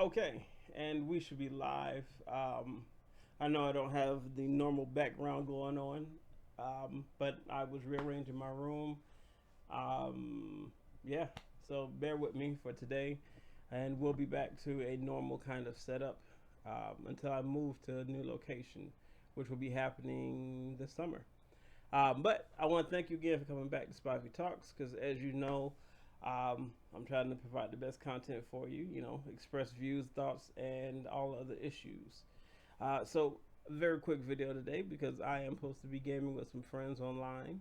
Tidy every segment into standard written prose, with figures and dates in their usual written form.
Okay, and we should be live. I know I don't have the normal background going on, but I was rearranging my room. Um, yeah, so bear with me for today, and we'll be back to a normal kind of setup until I move to a new location, which will be happening this summer. But I want to thank you again for coming back to Spivey Talks because, as you know, I'm trying to provide the best content for you, express views, thoughts, and all other issues. So, a very quick video today because I am supposed to be gaming with some friends online.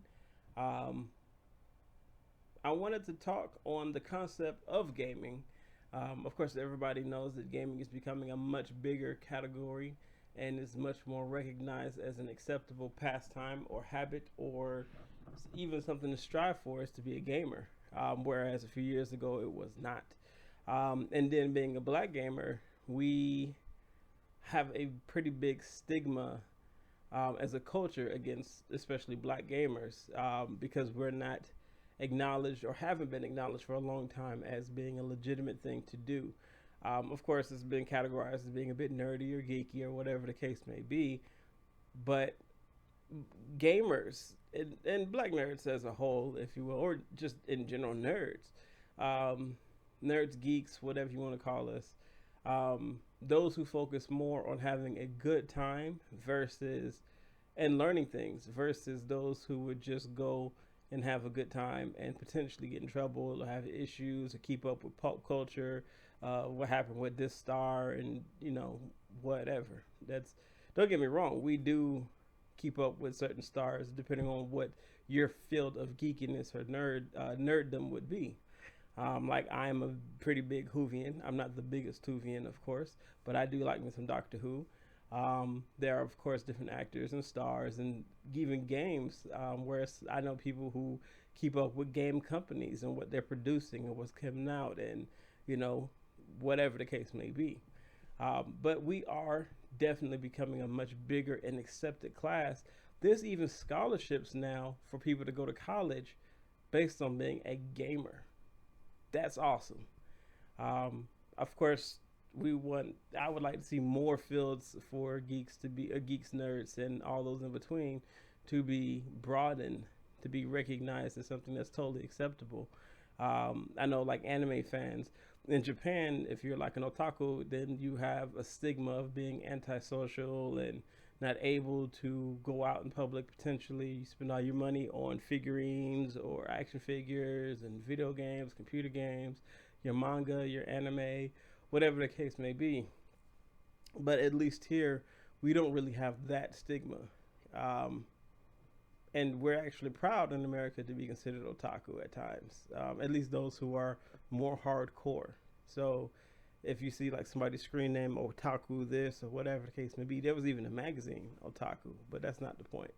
Um, I wanted to talk on the concept of gaming. Of course, everybody knows that gaming is becoming a much bigger category and is much more recognized as an acceptable pastime or habit or even something to strive for is to be a gamer. Whereas a few years ago it was not. And then being a black gamer, we have a pretty big stigma as a culture against especially black gamers because we're not acknowledged or haven't been acknowledged for a long time as being a legitimate thing to do. Of course, it's been categorized as being a bit nerdy or geeky or whatever the case may be, but gamers and black nerds as a whole, if you will, or just in general nerds, um, nerds, geeks, whatever you want to call us, those who focus more on having a good time versus and learning things versus those who would just go and have a good time and potentially get in trouble or have issues or keep up with pop culture, what happened with this star and whatever. That's Don't get me wrong, we do keep up with certain stars depending on what your field of geekiness or nerddom would be. Like I am a pretty big Whovian. I'm not the biggest Whovian, of course, but I do like me some Doctor Who. There are, of course, different actors and stars and even games. Whereas I know people who keep up with game companies and what they're producing and what's coming out, and you know, whatever the case may be. But we are definitely becoming a much bigger and accepted class. There's even scholarships now for people to go to college based on being a gamer. That's awesome. Of course, I would like to see more fields for geeks to be geeks, nerds, and all those in between to be broadened, to be recognized as something that's totally acceptable. I know, like anime fans in Japan, if you're like an otaku, then you have a stigma of being antisocial and not able to go out in public. Potentially, you spend all your money on figurines or action figures and video games, computer games, your manga, your anime, whatever the case may be. But at least here, we don't really have that stigma. Um, and we're actually proud in America to be considered otaku at times. At least those who are more hardcore. So, if you see like somebody's screen name otaku this or whatever the case may be, there was even a magazine otaku, but that's not the point.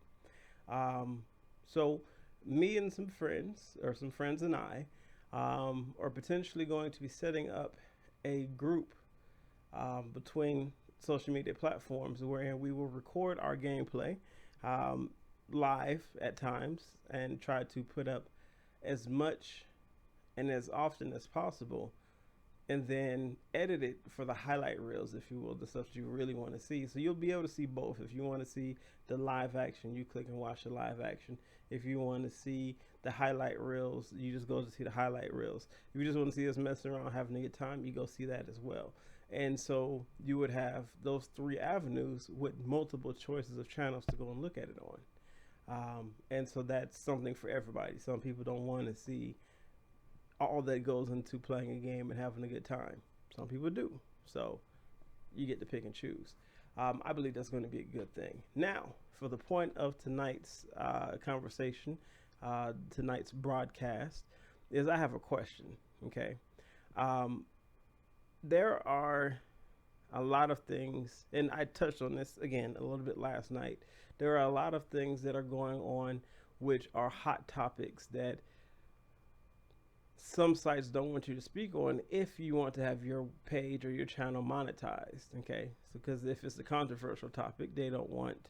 Um, so, me and some friends, or some friends and I, are potentially going to be setting up a group between social media platforms where we will record our gameplay um, live at times and try to put up as much and as often as possible and then edit it for the highlight reels, if you will, the stuff you really want to see. So you'll be able to see both. If you want to see the live action, you click and watch the live action. If you want to see the highlight reels, you just go to see the highlight reels. If you just want to see us messing around having a good time, you go see that as well. And so you would have those three avenues with multiple choices of channels to go and look at it on. And so that's something for everybody. Some people don't want to see all that goes into playing a game and having a good time. Some people do. So you get to pick and choose. I believe that's going to be a good thing. Now, for the point of tonight's conversation, tonight's broadcast, is I have a question. Okay. Um, there are a lot of things, and I touched on this again a little bit last night. There are a lot of things that are going on which are hot topics that some sites don't want you to speak on if you want to have your page or your channel monetized. Okay, so because if it's a controversial topic, they don't want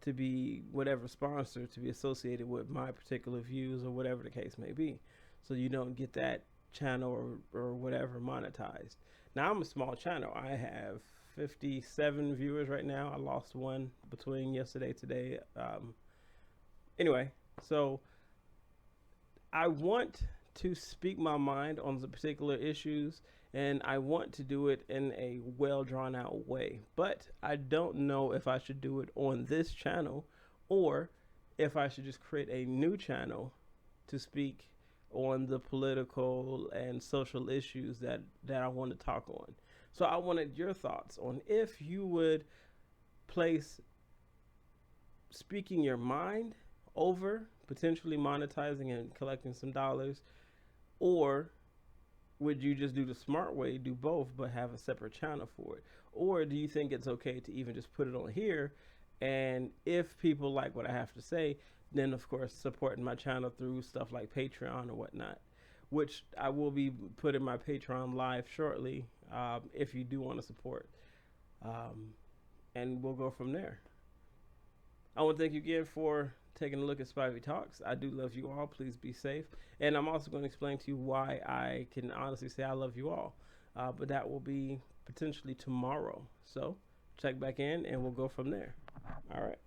to be whatever sponsor to be associated with my particular views or whatever the case may be, so you don't get that channel or whatever monetized. Now I'm a small channel. I have 57 viewers right now. I lost one between yesterday and today. Anyway, so I want to speak my mind on the particular issues, and I want to do it in a well drawn out way. But I don't know if I should do it on this channel or if I should just create a new channel to speak on the political and social issues that I want to talk on. So I wanted your thoughts on if you would place speaking your mind over potentially monetizing and collecting some dollars, or would you just do the smart way, do both, but have a separate channel for it? Or do you think it's okay to even just put it on here, and if people like what I have to say, then of course supporting my channel through stuff like Patreon or whatnot, which I will be putting my Patreon live shortly, if you do want to support, and we'll go from there. I want to thank you again for taking a look at Spivey Talks. I do love you all. Please be safe. And I'm also going to explain to you why I can honestly say I love you all. But that will be potentially tomorrow. So check back in and we'll go from there. All right.